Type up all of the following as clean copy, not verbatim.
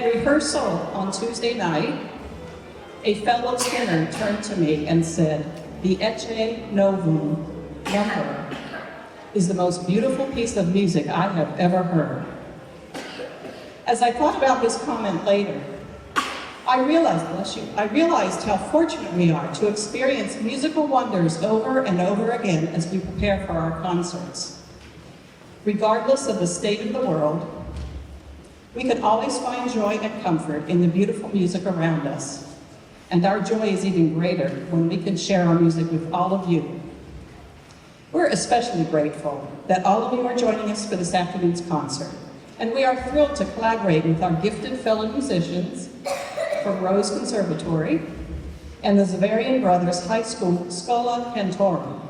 rehearsal on Tuesday night, a fellow singer turned to me and said, "The Ecce Novum number is the most beautiful piece of music I have ever heard." As I thought about this comment later, I realized how fortunate we are to experience musical wonders over and over again as we prepare for our concerts. Regardless of the state of the world, we can always find joy and comfort in the beautiful music around us. And our joy is even greater when we can share our music with all of you. We're especially grateful that all of you are joining us for this afternoon's concert. And we are thrilled to collaborate with our gifted fellow musicians from Rose Conservatory and the Xaverian Brothers High School Schola Cantorum.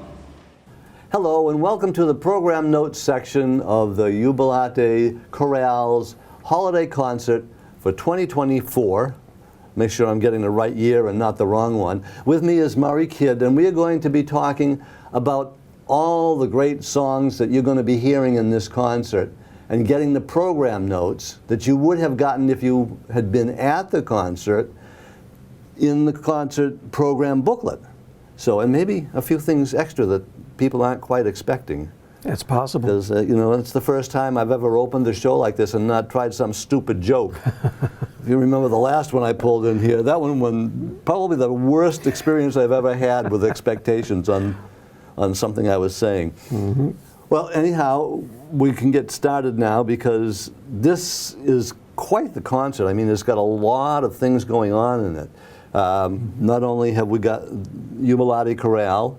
Hello and welcome to the program notes section of the Jubilate Chorale's holiday concert for 2024. Make sure I'm getting the right year and not the wrong one. With me is Murray Kidd, and we are going to be talking about all the great songs that you're going to be hearing in this concert and getting the program notes that you would have gotten if you had been at the concert in the concert program booklet. So, and maybe a few things extra that people aren't quite expecting. It's possible. Because, it's the first time I've ever opened a show like this and not tried some stupid joke. If you remember the last one I pulled in here, that one probably the worst experience I've ever had with expectations on something I was saying. Mm-hmm. Well, anyhow, we can get started now because this is quite the concert. I mean, it's got a lot of things going on in it. Not only have we got Jubilate Chorale,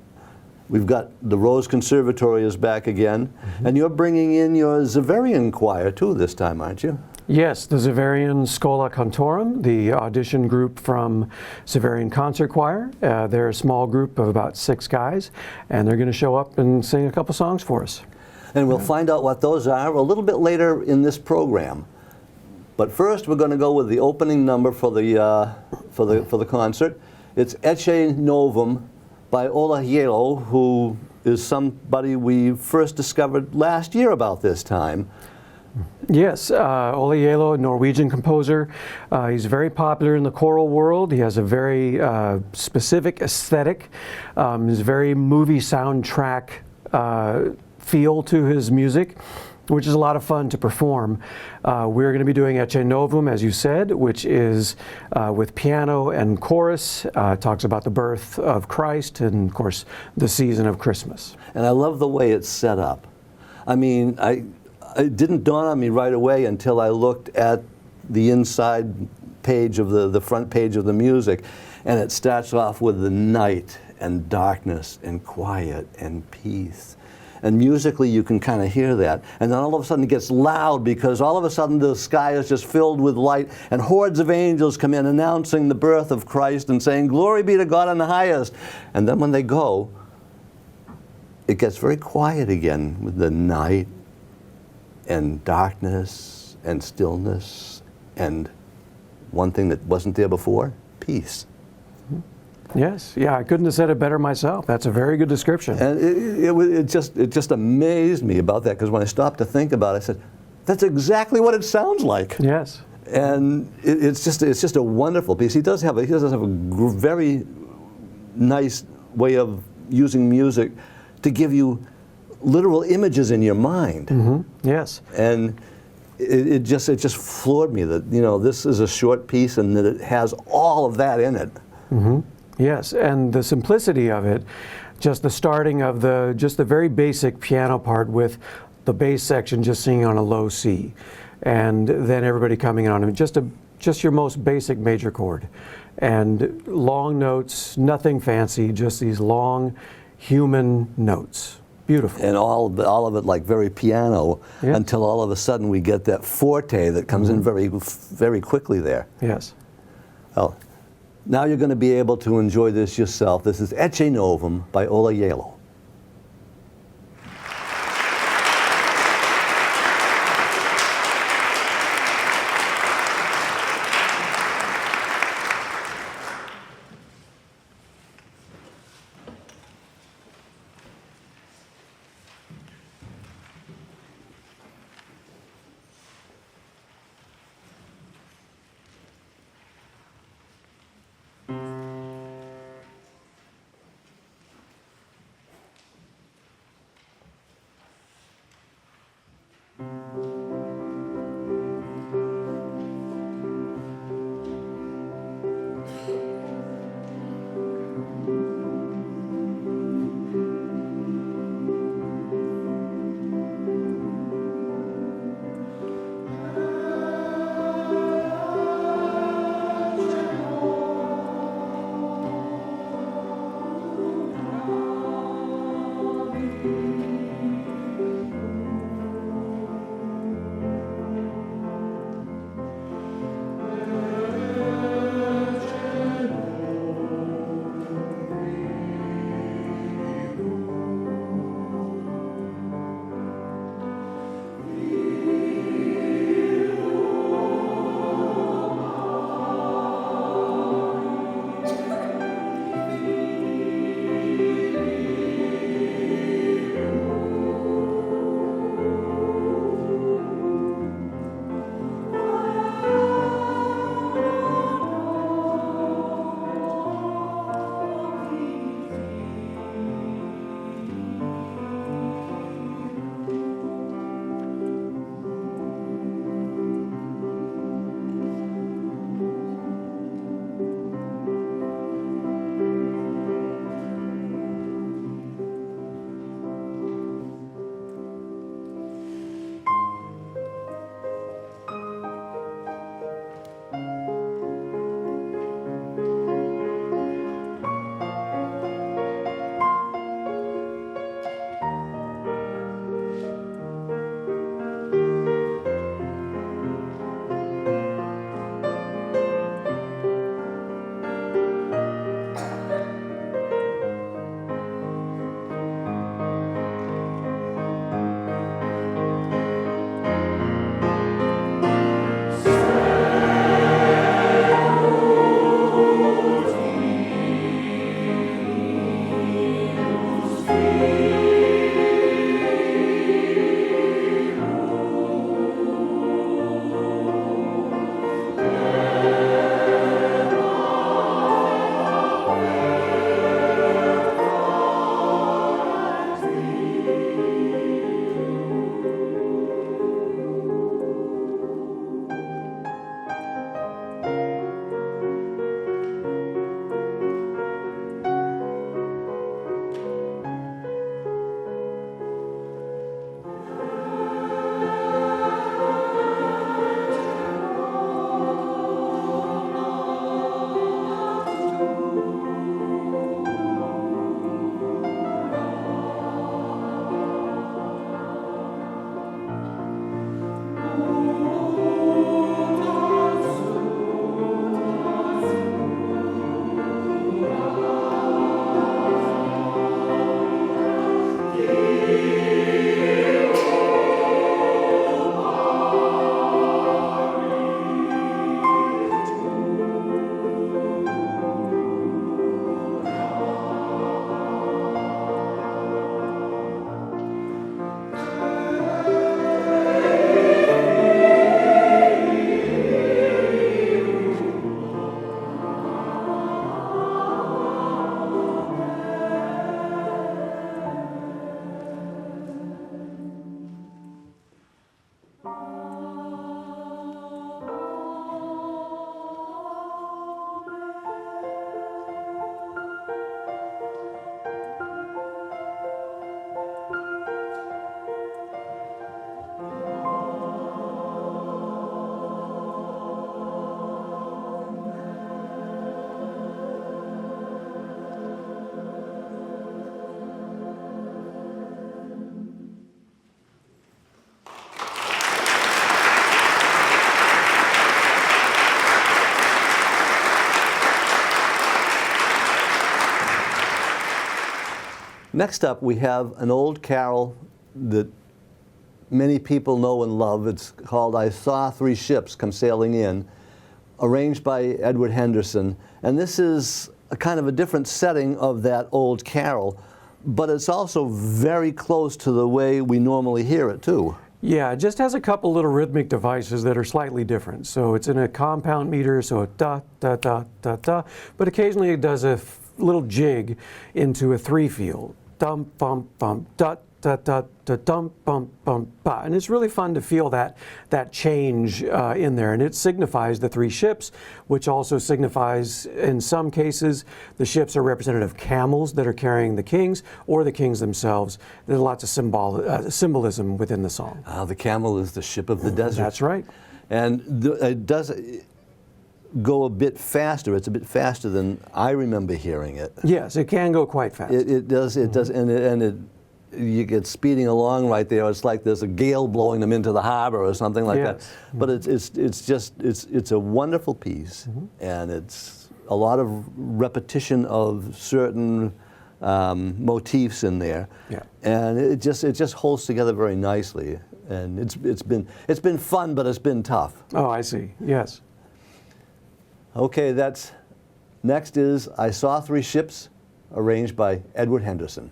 we've got the Rose Conservatory is back again, and you're bringing in your Xaverian choir too this time, aren't you? Yes, the Xaverian Schola Cantorum, the audition group from Xaverian Concert Choir. They're a small group of about 6 guys, and they're going to show up and sing a couple songs for us. And we'll find out what those are a little bit later in this program. But first, we're going to go with the opening number for the concert. It's Ecce Novum by Ola Yelo, who is somebody we first discovered last year about this time. Yes, Ola Yelo, a Norwegian composer. He's very popular in the choral world. He has a very specific aesthetic. His very movie soundtrack feel to his music, which is a lot of fun to perform. We're going to be doing Ecce Novum, as you said, which is with piano and chorus. Talks about the birth of Christ and, of course, the season of Christmas. And I love the way it's set up. I mean, it didn't dawn on me right away until I looked at the inside page of the front page of the music, and it starts off with the night and darkness and quiet and peace. And musically you can kind of hear that. And then all of a sudden it gets loud because all of a sudden the sky is just filled with light and hordes of angels come in announcing the birth of Christ and saying, "Glory be to God in the highest." And then when they go, it gets very quiet again with the night and darkness and stillness and one thing that wasn't there before, peace. Yes, yeah, I couldn't have said it better myself. That's a very good description. And it just amazed me about that, because when I stopped to think about it, I said, that's exactly what it sounds like. Yes. And it's just a wonderful piece. He does have a very nice way of using music to give you literal images in your mind. Mm-hmm. Yes. And it just floored me that this is a short piece and that it has all of that in it. Mm-hmm. Yes, and the simplicity of it, just the starting of the very basic piano part with the bass section just singing on a low C, and then everybody coming in on it, just your most basic major chord, and long notes, nothing fancy, just these long human notes. Beautiful. And all of it like very piano, yeah. Until all of a sudden we get that forte that comes in very, very quickly there. Yes. Well, now you're going to be able to enjoy this yourself. This is Ecce Novum by Ola Yelo. Next up, we have an old carol that many people know and love. It's called "I Saw Three Ships Come Sailing In," arranged by Edward Henderson. And this is a kind of a different setting of that old carol, but it's also very close to the way we normally hear it, too. Yeah, it just has a couple little rhythmic devices that are slightly different. So it's in a compound meter, so da, da, da, da, da, but occasionally it does a little jig into a three feel. Dum, bum, bum, da, da, da, da, dum, bum, bum, ba. And it's really fun to feel that change in there. And it signifies the three ships, which also signifies, in some cases, the ships are representative of camels that are carrying the kings, or the kings themselves. There's lots of symbolism within the song. The camel is the ship of the desert. That's right. And it does go a bit faster. It's a bit faster than I remember hearing it. Yes, it can go quite fast. It does, and you get speeding along right there. It's like there's a gale blowing them into the harbor or something like that. But it's a wonderful piece, and it's a lot of repetition of certain motifs in there. Yeah. And it just holds together very nicely. And it's been fun, but it's been tough. Oh, I see. Yes. Okay, next is "I Saw Three Ships," arranged by Edward Henderson.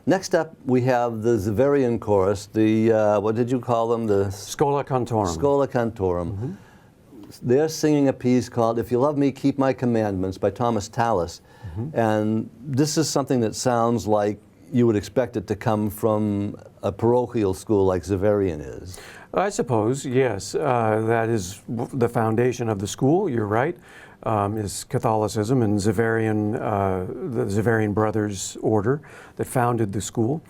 Next up, we have the Xaverian chorus, the, what did you call them? The Schola Cantorum. Schola Cantorum. They're singing a piece called If You Love Me, Keep My Commandments by Thomas Tallis. And this is something that sounds like you would expect it to come from a parochial school like Xaverian is. I suppose, yes. That is the foundation of the school, you're right, is Catholicism and Xaverian, the Xaverian Brothers order that founded the school.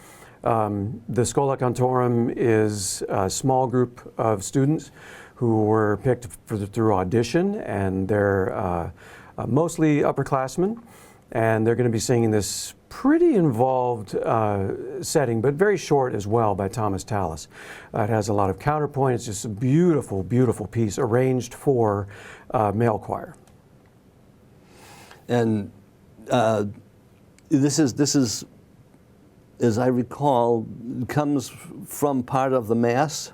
The Schola Cantorum is a small group of students who were picked through audition, and they're mostly upperclassmen, and they're going to be singing this pretty involved setting, but very short as well, by Thomas Tallis. It has a lot of counterpoint. It's just a beautiful, beautiful piece arranged for male choir. And this is, as I recall, comes from part of the Mass?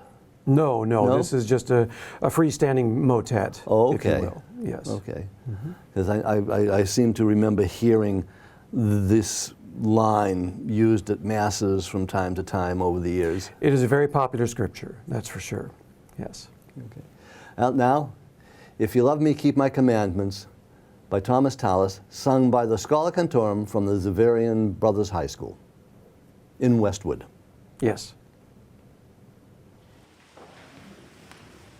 No, No? this is just a freestanding motet, Oh, if you okay. will. Yes. Okay. Because I seem to remember hearing this line used at Masses from time to time over the years. It is a very popular scripture, that's for sure. Yes. Okay. Out now, If You Love Me, Keep My Commandments by Thomas Tallis, sung by the Schola Cantorum from the Xaverian Brothers High School in Westwood. Yes.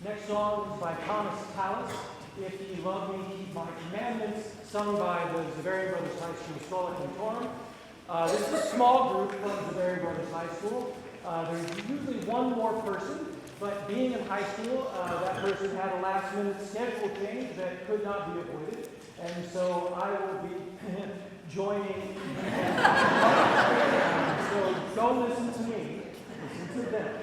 Next song is by Thomas Tallis, If You Love Me, Keep My Commandments, sung by the Xaverian Brothers High School Schola Cantorum. This is a small group from Xaverian Brothers High School. There's usually one more person, but being in high school, that person had a last-minute schedule change that could not be avoided, and so I will be joining. So don't listen to me, listen to them.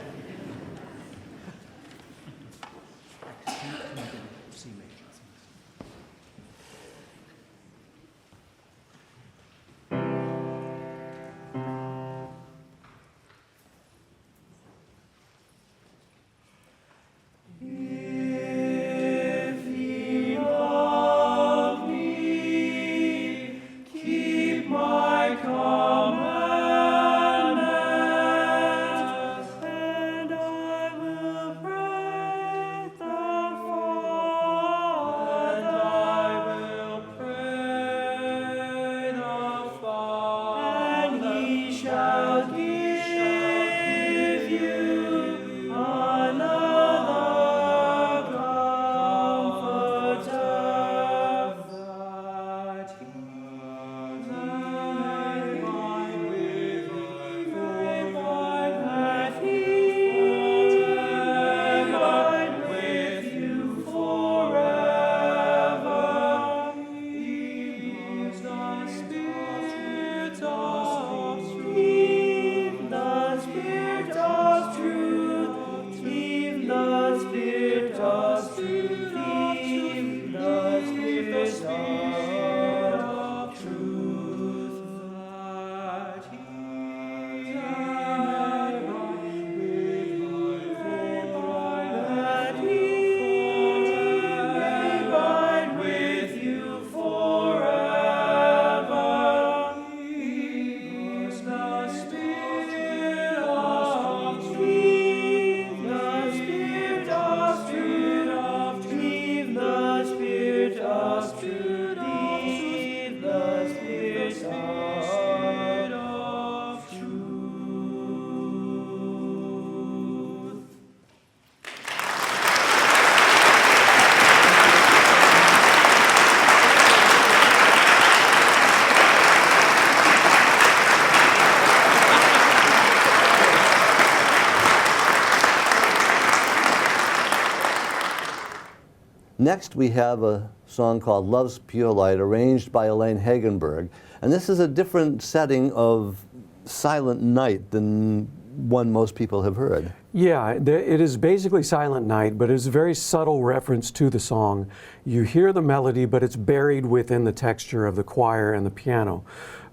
Next, we have a song called Love's Pure Light, arranged by Elaine Hagenberg. And this is a different setting of Silent Night than one most people have heard. Yeah, it is basically Silent Night, but it's a very subtle reference to the song. You hear the melody, but it's buried within the texture of the choir and the piano.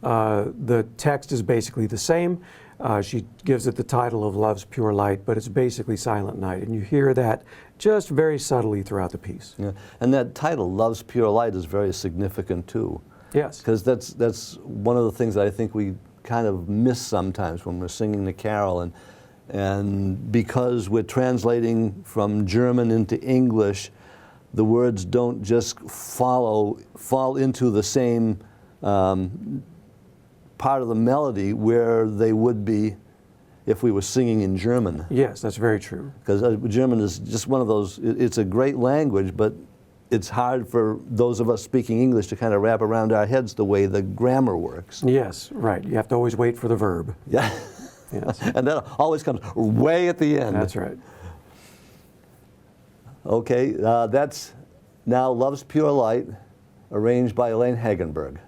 The text is basically the same. She gives it the title of Love's Pure Light, but it's basically Silent Night, and you hear that just very subtly throughout the piece. Yeah. And that title, Love's Pure Light, is very significant too. Yes. Because that's one of the things that I think we kind of miss sometimes when we're singing the carol. And because we're translating from German into English, the words don't just fall into the same part of the melody where they would be if we were singing in German. Yes, that's very true. Because German is just one of those, it's a great language, but it's hard for those of us speaking English to kind of wrap around our heads the way the grammar works. Yes, right. You have to always wait for the verb. Yeah. Yes. And that always comes way at the end. That's right. Okay, that's now Love's Pure Light, arranged by Elaine Hagenberg.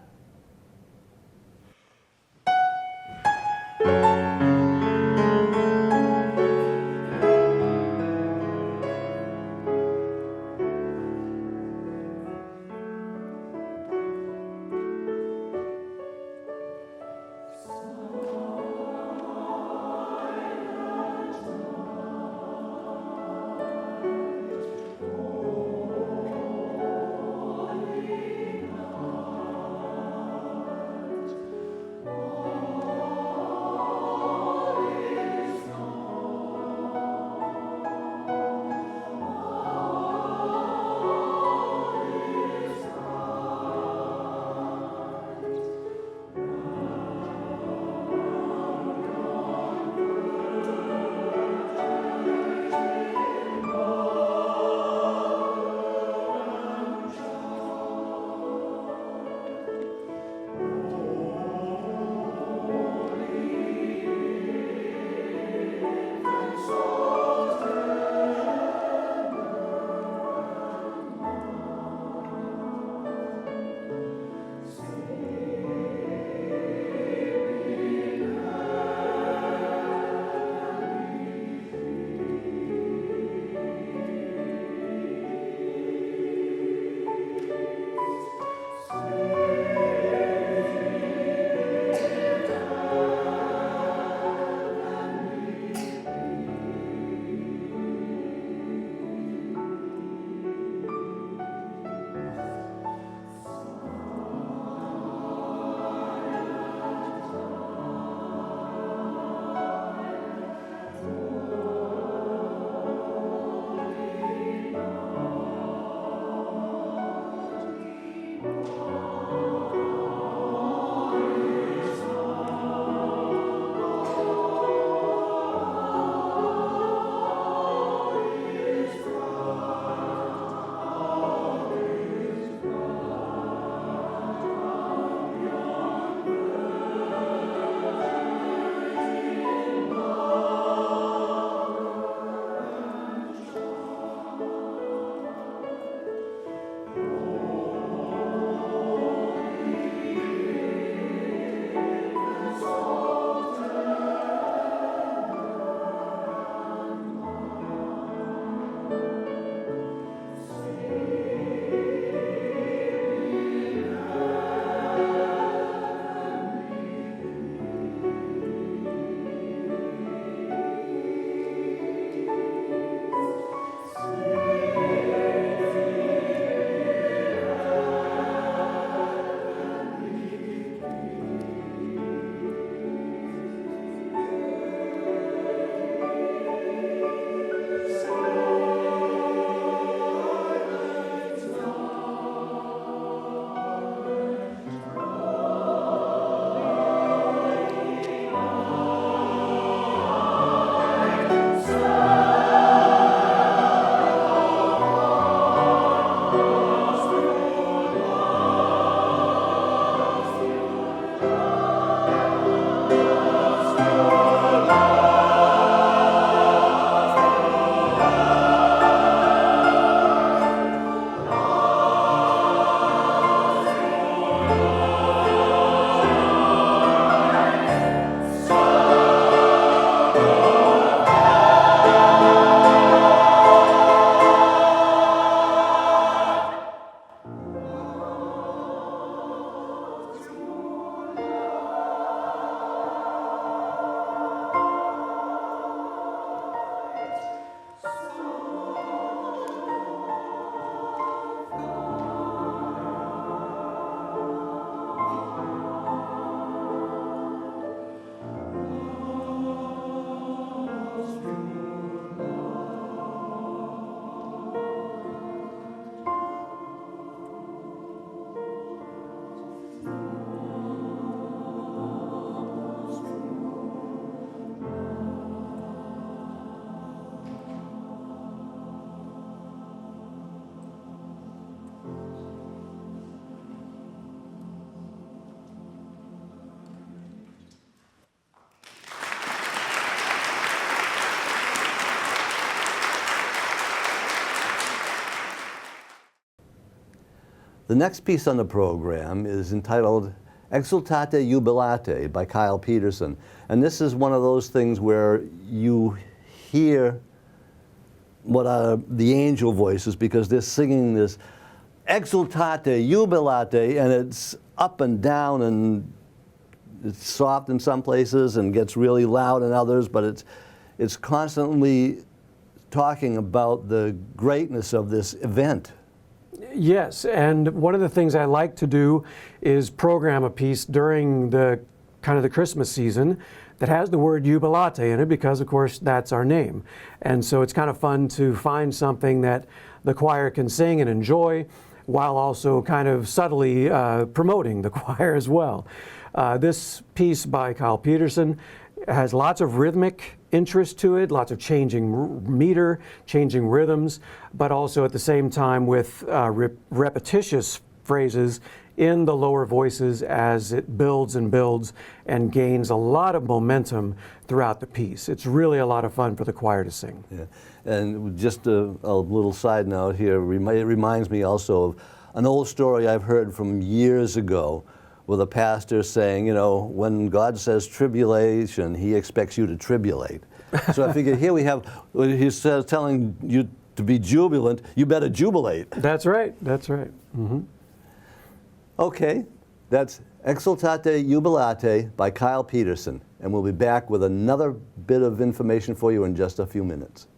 The next piece on the program is entitled Exultate Jubilate by Kyle Peterson. And this is one of those things where you hear what are the angel voices, because they're singing this Exultate Jubilate, and it's up and down, and it's soft in some places and gets really loud in others, but it's constantly talking about the greatness of this event. Yes, and one of the things I like to do is program a piece during the kind of the Christmas season that has the word Jubilate in it, because of course that's our name. And so it's kind of fun to find something that the choir can sing and enjoy, while also kind of subtly promoting the choir as well. This piece by Kyle Peterson has lots of rhythmic interest to it, lots of changing meter, changing rhythms, but also at the same time with repetitious phrases in the lower voices as it builds and builds and gains a lot of momentum throughout the piece. It's really a lot of fun for the choir to sing. Yeah. And just a little side note here, it reminds me also of an old story I've heard from years ago, with a pastor saying, you know, when God says tribulation, he expects you to tribulate. So I figured here we have, he says, telling you to be jubilant, you better jubilate. That's right, that's right. Mm-hmm. Okay, that's Exultate Jubilate by Kyle Peterson. And we'll be back with another bit of information for you in just a few minutes.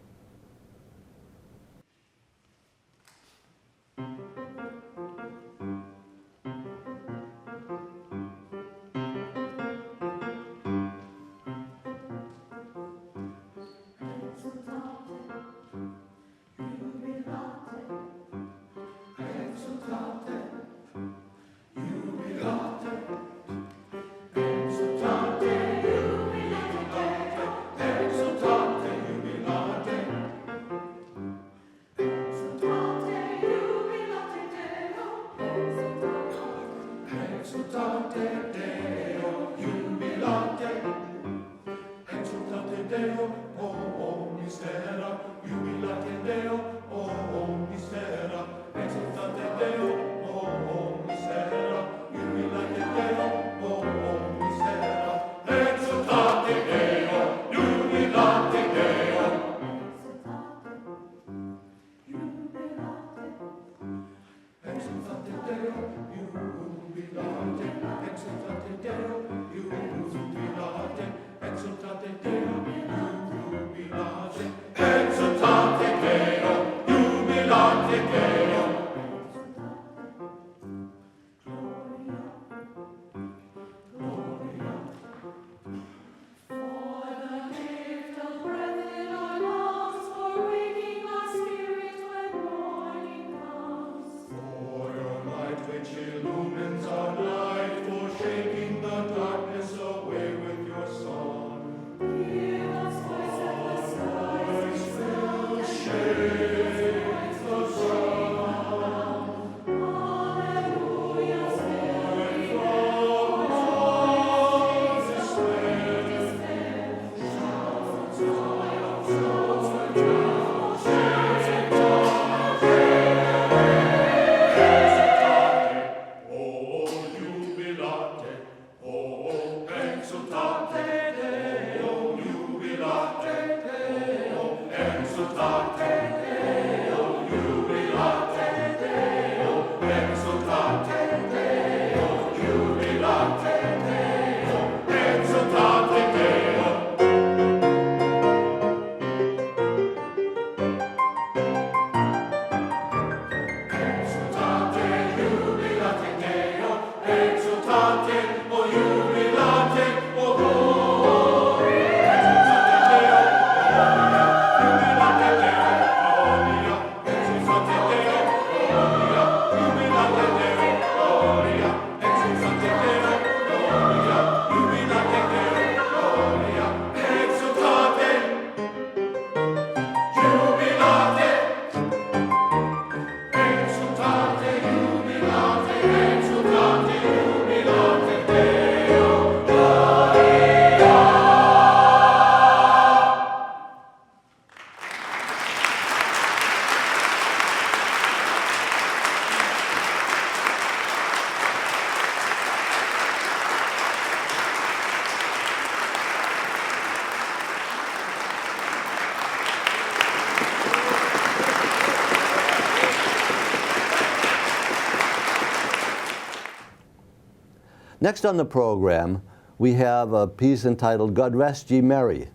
Next on the program, we have a piece entitled God Rest Ye Merry.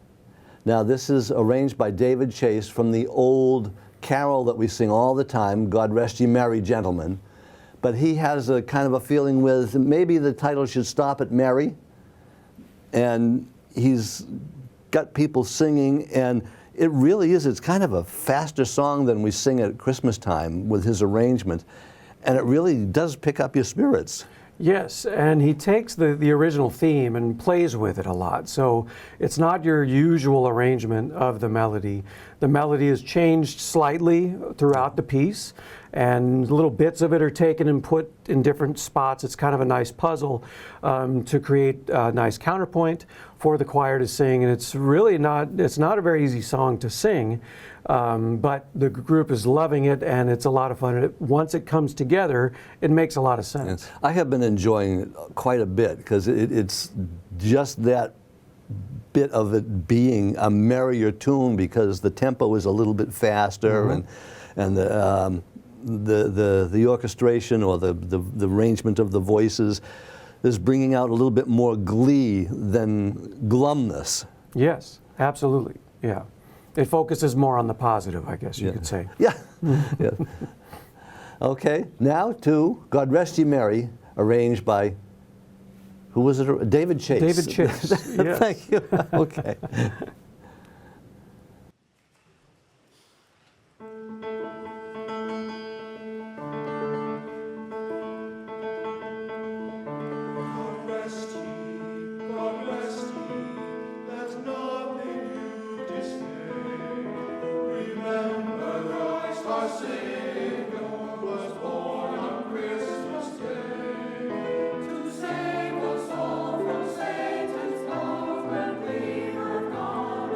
Now this is arranged by David Chase from the old carol that we sing all the time, God Rest Ye Merry Gentlemen. But he has a kind of a feeling with maybe the title should stop at Merry. And he's got people singing, and it really is, it's kind of a faster song than we sing at Christmas time with his arrangement. And it really does pick up your spirits. Yes, and he takes the original theme and plays with it a lot. So it's not your usual arrangement of the melody. The melody is changed slightly throughout the piece, and little bits of it are taken and put in different spots. It's kind of a nice puzzle to create a nice counterpoint for the choir to sing. And it's really it's not a very easy song to sing, but the group is loving it, and it's a lot of fun. And once it comes together, it makes a lot of sense. Yes. I have been enjoying it quite a bit because it's just that bit of it being a merrier tune because the tempo is a little bit faster, and the orchestration or the arrangement of the voices is bringing out a little bit more glee than glumness. Yes, absolutely. Yeah. It focuses more on the positive, I guess you could say. Yeah. Yeah. Okay, now to God Rest Ye Merry, arranged by, who was it? David Chase. David Chase. Yes. Thank you. Okay. To save us all from Satan's power when we have gone.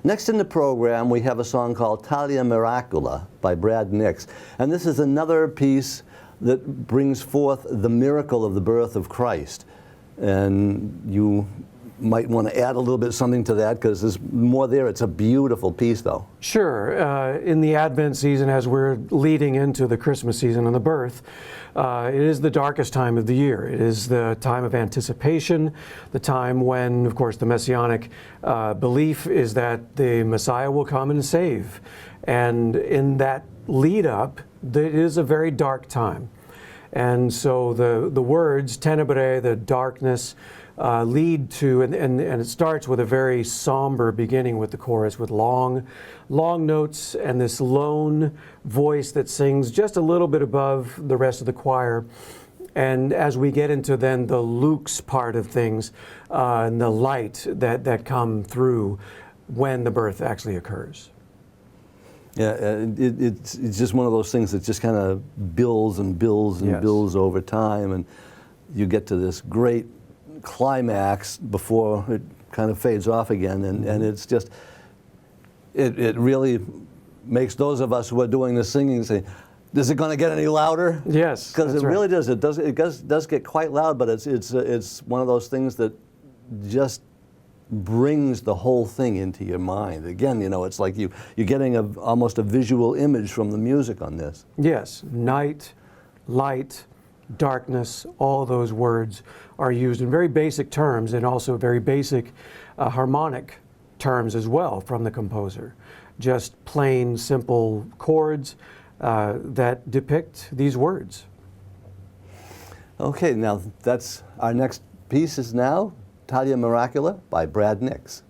Next in the program, we have a song called Talia Miracula by Brad Nix. And this is another piece that brings forth the miracle of the birth of Christ. And you might want to add a little bit something to that, because there's more there. It's a beautiful piece, though. Sure. In the Advent season, as we're leading into the Christmas season and the birth, it is the darkest time of the year. It is the time of anticipation, the time when, of course, the Messianic belief is that the Messiah will come and save. And in that lead up, it is a very dark time. And so the words, tenebrae, the darkness, lead to, and it starts with a very somber beginning with the chorus, with long notes and this lone voice that sings just a little bit above the rest of the choir. And as we get into then the Luke's part of things, and the light that come through when the birth actually occurs. Yeah, it's just one of those things that just kind of builds and builds and Yes. builds over time, and you get to this great climax before it kind of fades off again, and it's just, it really makes those of us who are doing the singing say, is it going to get any louder? Yes, Because that's it right. really does. It does get quite loud, but it's one of those things that just brings the whole thing into your mind. Again, you know, it's like you're getting almost a visual image from the music on this. Yes, night, light, darkness, all those words are used in very basic terms, and also very basic harmonic terms as well from the composer. Just plain, simple chords that depict these words. Okay, now that's our next piece is now Talia Miracula by Brad Nix.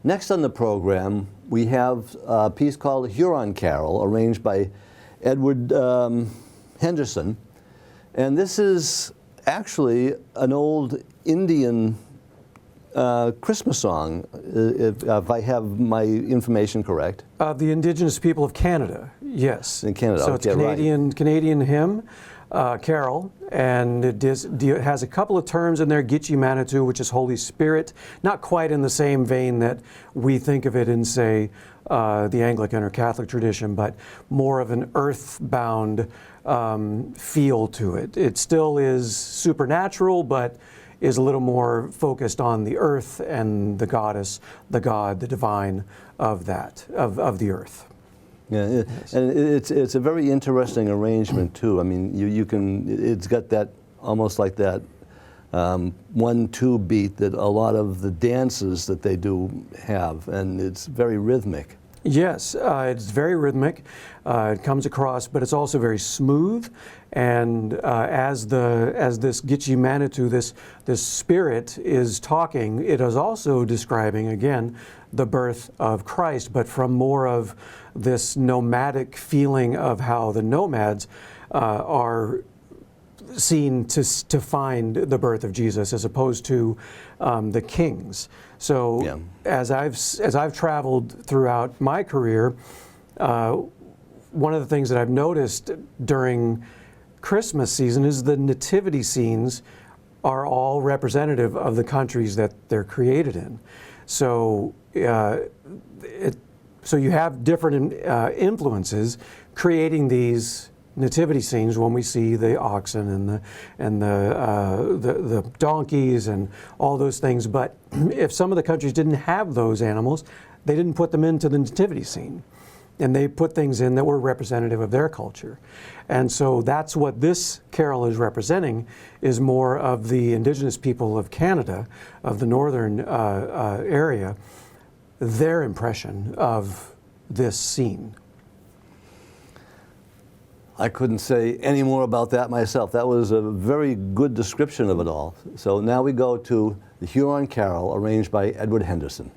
Next on the program, we have a piece called Huron Carol, arranged by Edward Henderson. And this is actually an old Indian Christmas song, if I have my information correct. The Indigenous people of Canada, yes. In Canada, so it's okay, Canadian hymn, carol, and it has a couple of terms in there, Gitche Manitou, which is Holy Spirit, not quite in the same vein that we think of it in, say, the Anglican or Catholic tradition, but more of an earthbound feel to it. It still is supernatural, but is a little more focused on the earth and the goddess, the god, the divine of that, of the earth. Yeah, Yes. and it's a very interesting arrangement too. I mean, you can, it's got that, almost like that 1-2 beat that a lot of the dances that they do have, and it's very rhythmic. Yes, it's very rhythmic. It comes across, but it's also very smooth. And as this Gitche Manitou, this spirit is talking, it is also describing again the birth of Christ, but from more of this nomadic feeling of how the nomads are seen to find the birth of Jesus, as opposed to the kings. So Yeah. as I've traveled throughout my career, one of the things that I've noticed during Christmas season is the nativity scenes are all representative of the countries that they're created in. So so you have different influences creating these nativity scenes when we see the oxen and the donkeys and all those things. But if some of the countries didn't have those animals, they didn't put them into the nativity scene. And they put things in that were representative of their culture. And so that's what this carol is representing, is more of the Indigenous people of Canada, of the northern area, their impression of this scene. I couldn't say any more about that myself. That was a very good description of it all. So now we go to the Huron Carol, arranged by Edward Henderson.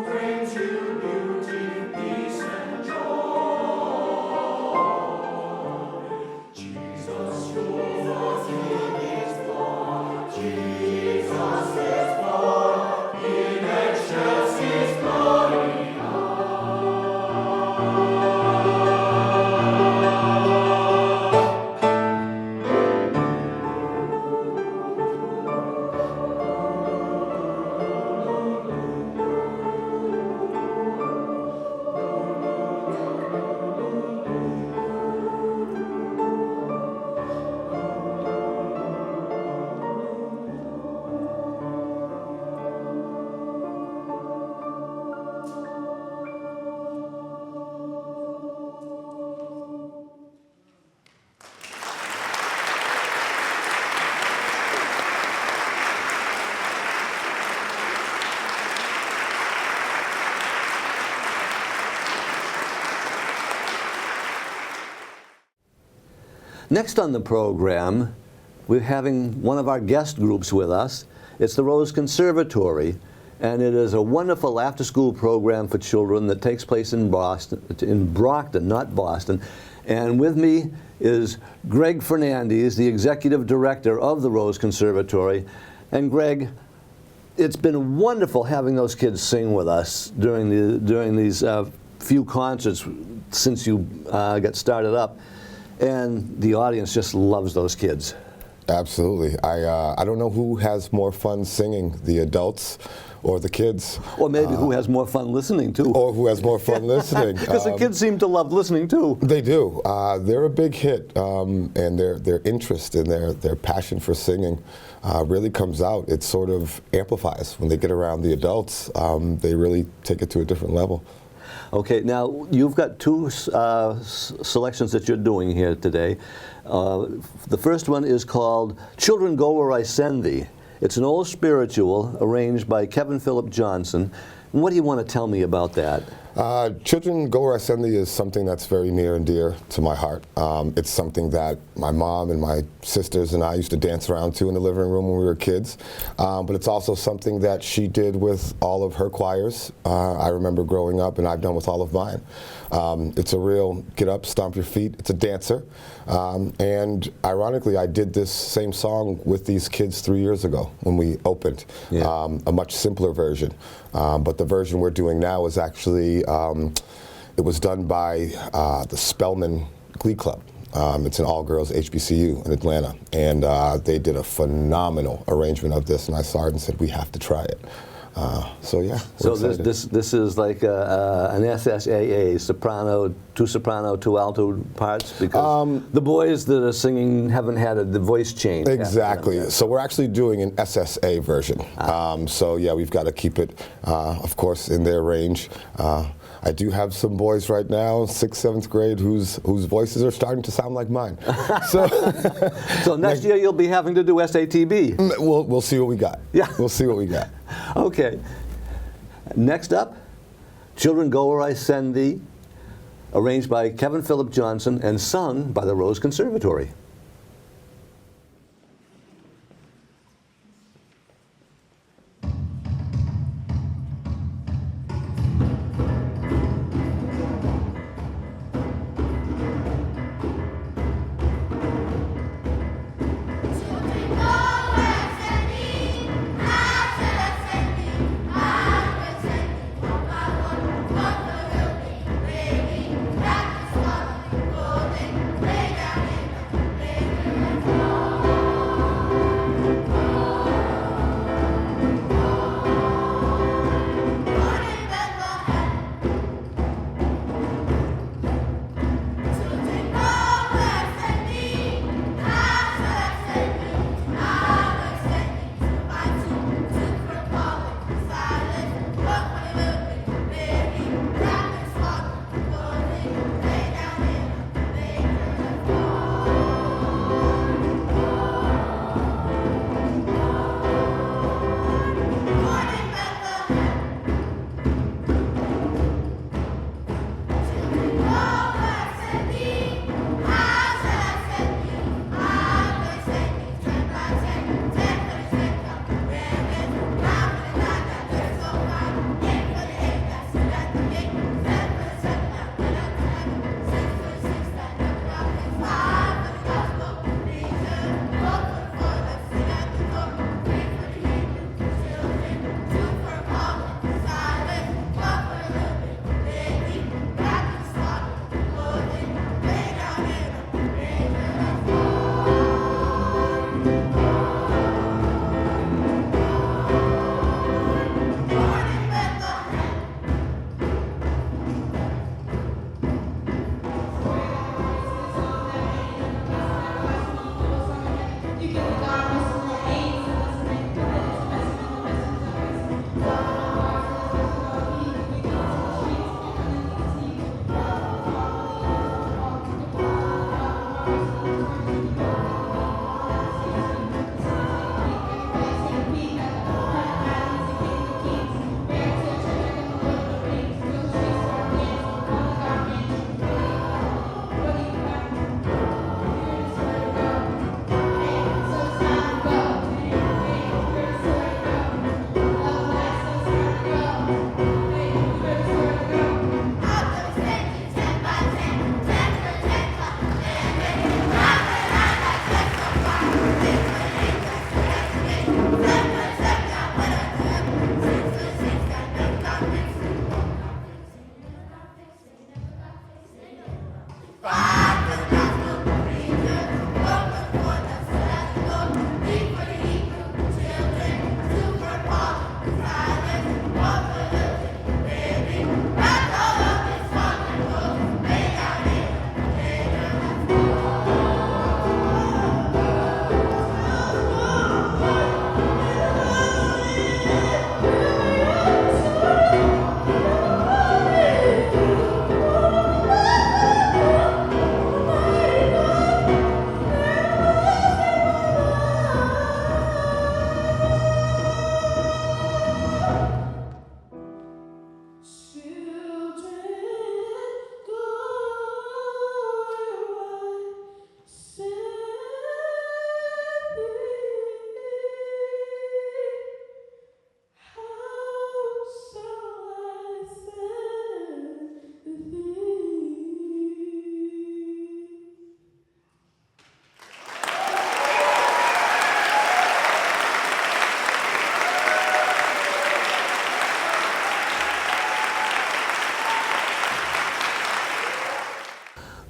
Brings Next on the program, we're having one of our guest groups with us. It's the Rose Conservatory, and it is a wonderful after-school program for children that takes place in Brockton, not Boston. And with me is Greg Fernandez, the executive director of the Rose Conservatory. And Greg, it's been wonderful having those kids sing with us during these few concerts since you got started up. And the audience just loves those kids. Absolutely. I don't know who has more fun singing, the adults or the kids. Or maybe who has more fun listening too. Or who has more fun listening. Because the kids seem to love listening too. They do. They're a big hit, and their interest and their passion for singing really comes out. It sort of amplifies when they get around the adults. They really take it to a different level. Okay, now you've got two selections that you're doing here today. The first one is called Children Go Where I Send Thee. It's an old spiritual arranged by Kevin Philip Johnson. What do you want to tell me about that? Children Go Where I Send Thee is something that's very near and dear to my heart. It's something that my mom and my sisters and I used to dance around to in the living room when we were kids. But it's also something that she did with all of her choirs. I remember growing up, and I've done with all of mine. It's a real get up, stomp your feet. It's a dancer. And ironically, I did this same song with these kids 3 years ago when we opened, a much simpler version. But the version we're doing now is actually, it was done by the Spelman Glee Club. It's an all-girls HBCU in Atlanta. And they did a phenomenal arrangement of this. And I saw it and said, we have to try it. So yeah. So this is like an SSAA, soprano, two alto parts, because the boys that are singing haven't had the voice change. Exactly. So we're actually doing an SSA version. So yeah, we've got to keep it, of course, in their range. I do have some boys right now, 6th, 7th grade, whose voices are starting to sound like mine. So, so next year you'll be having to do SATB. We'll see what we got. Yeah. We'll see what we got. Okay. Next up, Children Go Where I Send Thee, arranged by Kevin Philip Johnson and sung by the Rose Conservatory. Baby,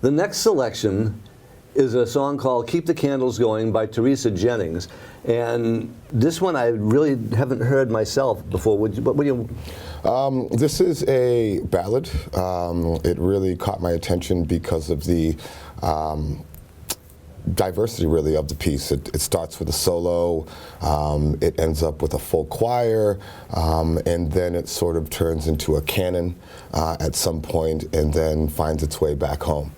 The next selection is a song called Keep the Candles Going by Teresa Jennings. And this one I really haven't heard myself before. What do you... This is a ballad. It really caught my attention because of the diversity, really, of the piece. It starts with a solo, it ends up with a full choir, and then it sort of turns into a canon at some point, and then finds its way back home.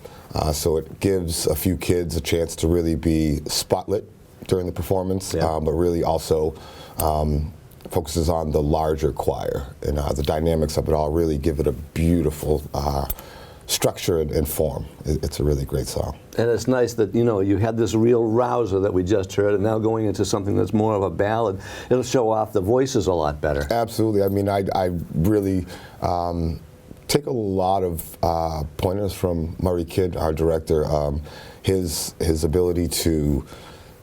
So it gives a few kids a chance to really be spotlit during the performance, but really also focuses on the larger choir, and the dynamics of it all really give it a beautiful structure and form. It's a really great song. And it's nice that, you know, you had this real rouser that we just heard, and now going into something that's more of a ballad, it'll show off the voices a lot better. Absolutely. I mean, I really take a lot of pointers from Murray Kidd, our director. His ability to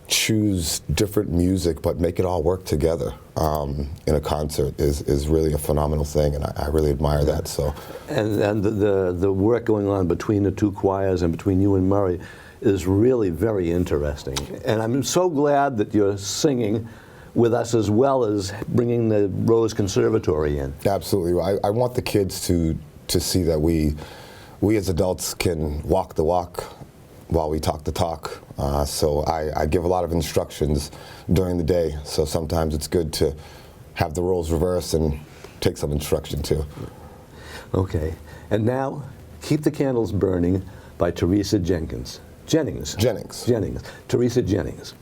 choose different music but make it all work together in a concert is really a phenomenal thing, and I really admire that. So, and the work going on between the two choirs and between you and Murray is really very interesting. And I'm so glad that you're singing with us as well as bringing the Rose Conservatory in. Absolutely. I want the kids to see that we as adults can walk the walk while we talk the talk. So I give a lot of instructions during the day, so sometimes it's good to have the roles reversed and take some instruction too. Okay, and now, Keep the Candles Burning by Teresa Jennings. Jennings. Teresa Jennings.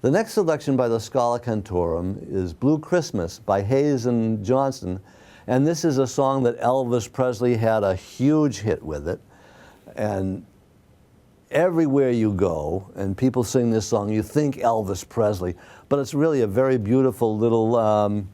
The next selection by the Schola Cantorum is Blue Christmas by Hayes and Johnson, and this is a song that Elvis Presley had a huge hit with it, and everywhere you go and people sing this song, you think Elvis Presley, but it's really a very beautiful little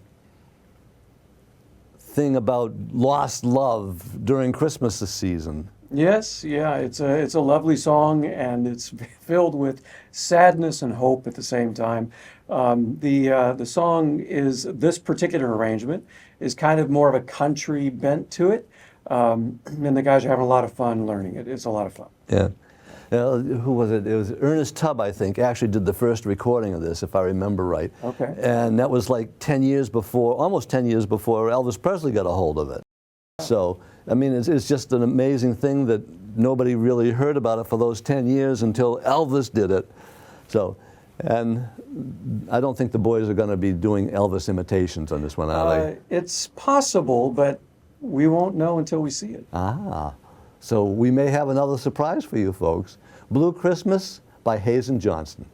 thing about lost love during Christmas this season. Yes, yeah, it's a lovely song, and it's filled with sadness and hope at the same time. The song is, this particular arrangement is kind of more of a country bent to it, and the guys are having a lot of fun learning it. It's a lot of fun. Yeah. Who was it? It was Ernest Tubb, I think, actually did the first recording of this, if I remember right. Okay. And that was like 10 years before, almost 10 years before Elvis Presley got a hold of it. So, I mean, it's just an amazing thing that nobody really heard about it for those 10 years until Elvis did it. So, and I don't think the boys are going to be doing Elvis imitations on this one, are they? It's possible, but we won't know until we see it. Ah, so we may have another surprise for you folks. Blue Christmas by Hazen Johnston.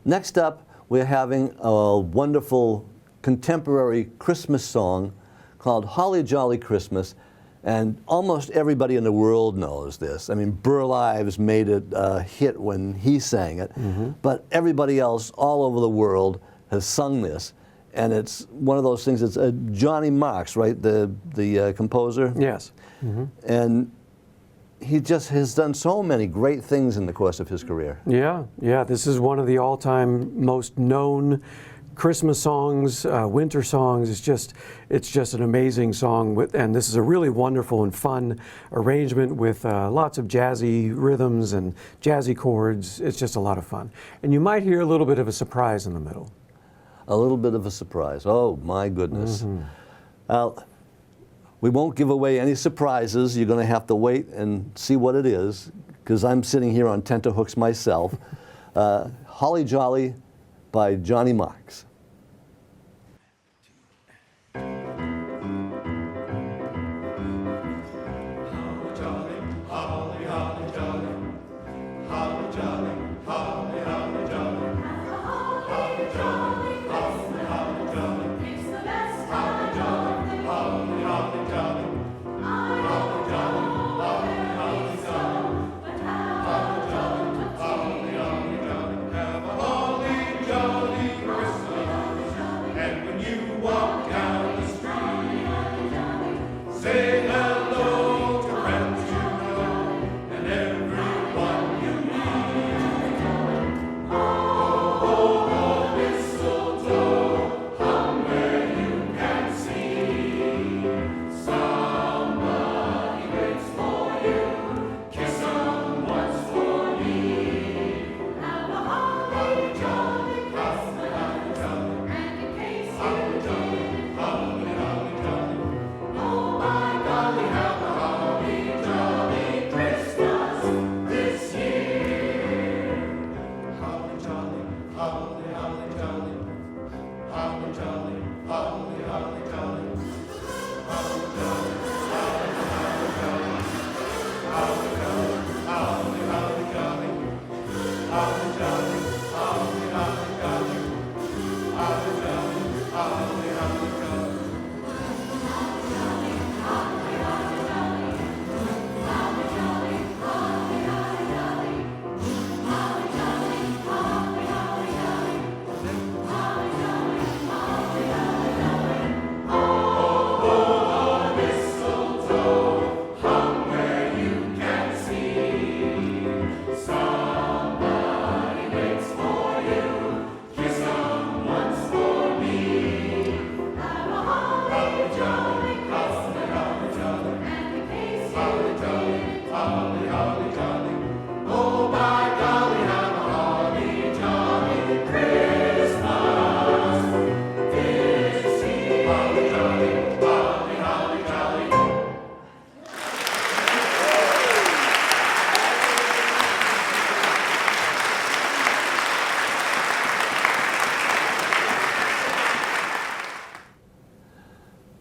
Next up, we're having a wonderful contemporary Christmas song called Holly Jolly Christmas, and almost everybody in the world knows this. I mean, Burl Ives made it a hit when he sang it, but everybody else all over the world has sung this, and it's one of those things. It's Johnny Marks, right, the composer? Yes. And he just has done so many great things in the course of his career. Yeah, yeah. This is one of the all-time most known Christmas songs, winter songs. It's just an amazing song, and this is a really wonderful and fun arrangement with lots of jazzy rhythms and jazzy chords. It's just a lot of fun. And you might hear a little bit of a surprise in the middle. A little bit of a surprise. Oh, my goodness. We won't give away any surprises. You're going to have to wait and see what it is, because I'm sitting here on tenterhooks myself. Holly Jolly by Johnny Marks.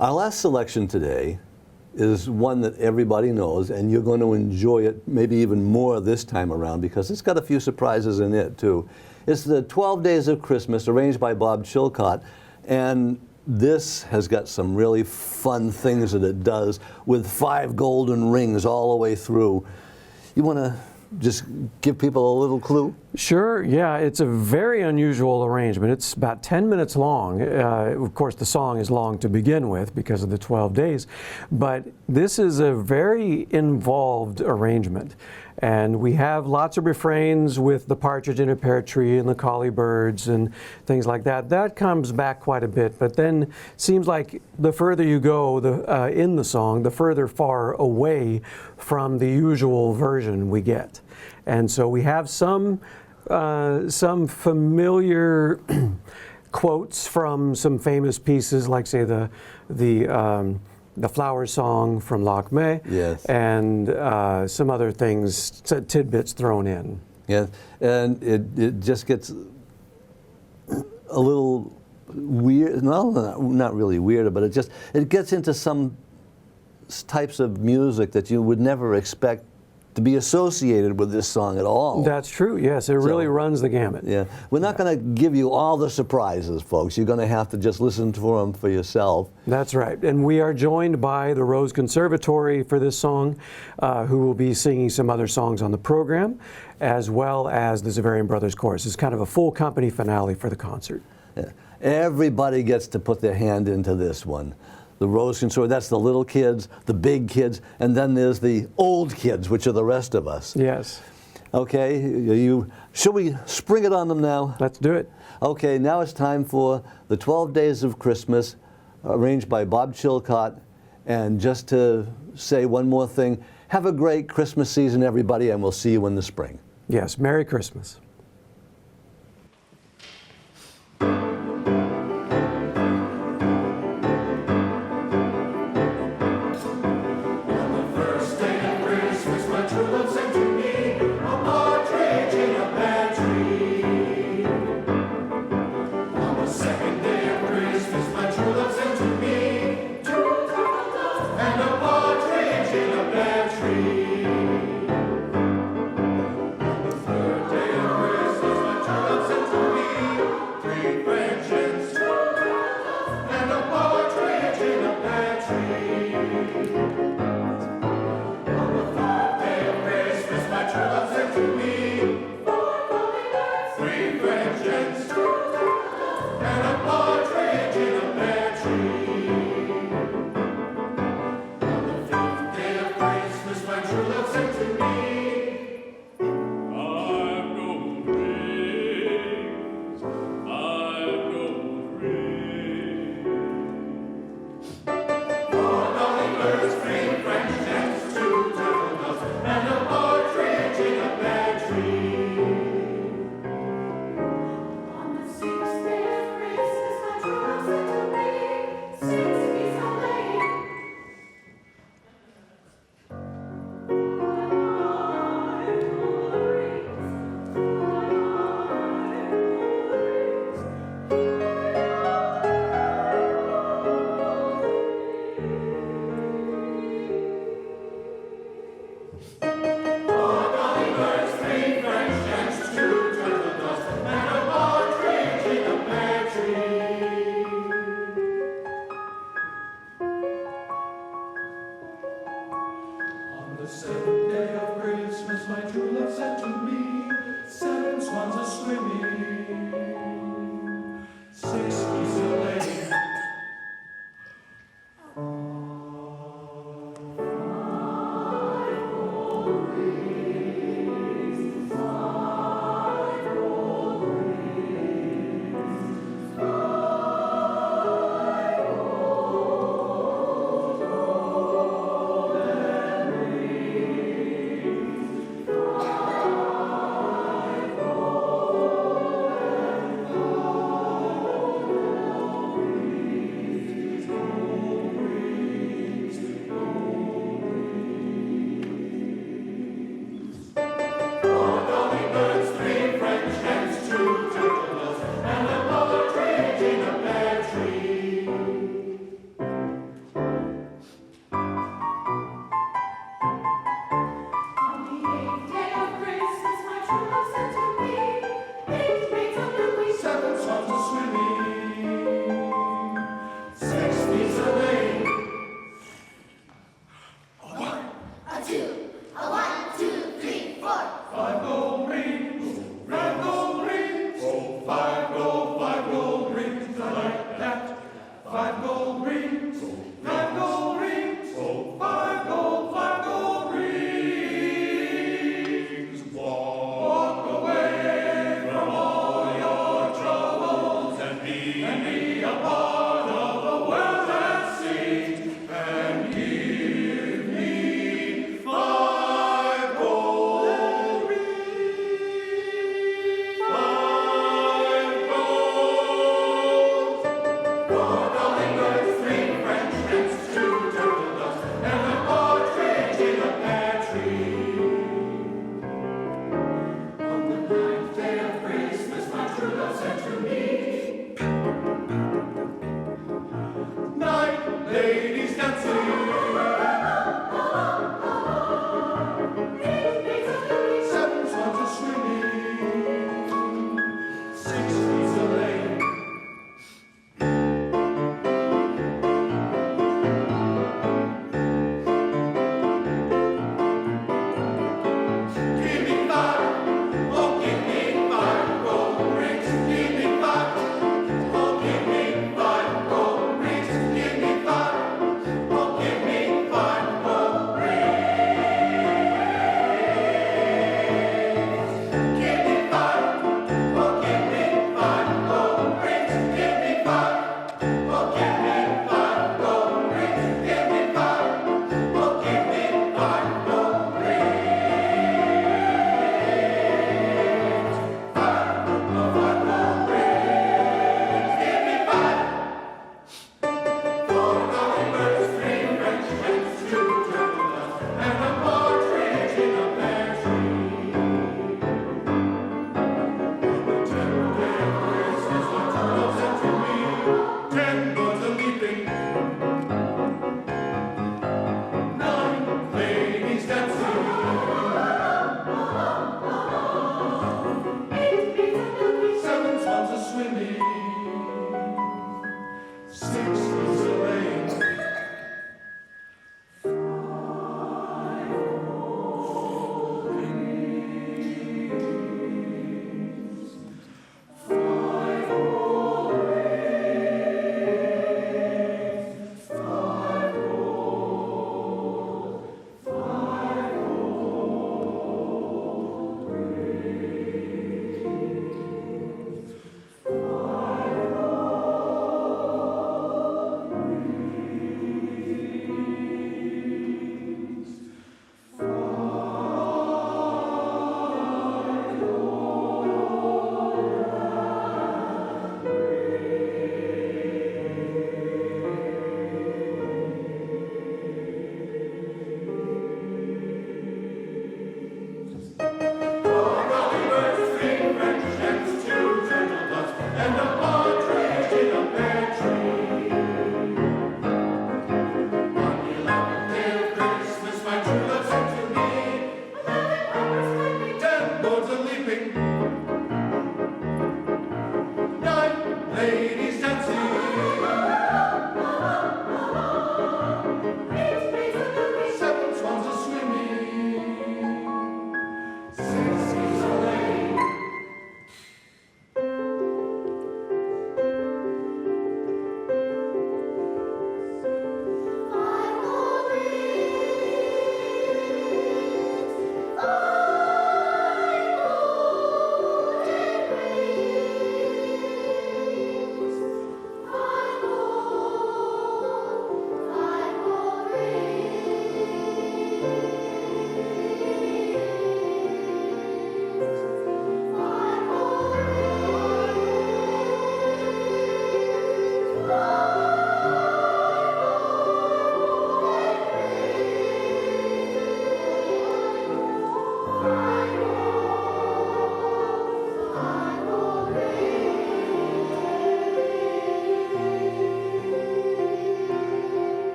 Our last selection today is one that everybody knows, and you're going to enjoy it maybe even more this time around because it's got a few surprises in it too. It's the 12 Days of Christmas, arranged by Bob Chilcott, and this has got some really fun things that it does with 5 golden rings all the way through. You want to just give people a little clue? Sure, yeah, it's a very unusual arrangement. It's about 10 minutes long. Of course, the song is long to begin with because of the 12 days, but this is a very involved arrangement. And we have lots of refrains with the partridge in a pear tree and the collie birds and things like that. That comes back quite a bit, but then seems like the further you go in the song, the further far away from the usual version we get. And so we have some familiar quotes from some famous pieces, like say the Flower Song from Loch May, yes, and some other things, tidbits thrown in. Yeah, and it just gets a little weird. No, not really weirder, but it gets into some types of music that you would never expect to be associated with this song at all. That's true, yes. It really runs the gamut. Yeah. We're not going to give you all the surprises, folks. You're going to have to just listen to them for yourself. That's right. And we are joined by the Rose Conservatory for this song, who will be singing some other songs on the program, as well as the Xaverian Brothers Chorus. It's kind of a full company finale for the concert. Yeah. Everybody gets to put their hand into this one. The Rose Conservatory, that's the little kids, the big kids, and then there's the old kids, which are the rest of us. Yes. Okay, should we spring it on them now? Let's do it. Okay, now it's time for the 12 Days of Christmas, arranged by Bob Chilcott. And just to say one more thing, have a great Christmas season, everybody, and we'll see you in the spring. Yes, Merry Christmas.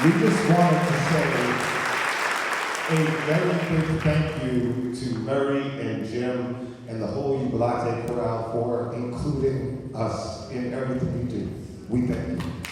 We just wanted to say a very big thank you to Murray and Jim and the whole Jubilate Chorale for including us in everything we do. We thank you.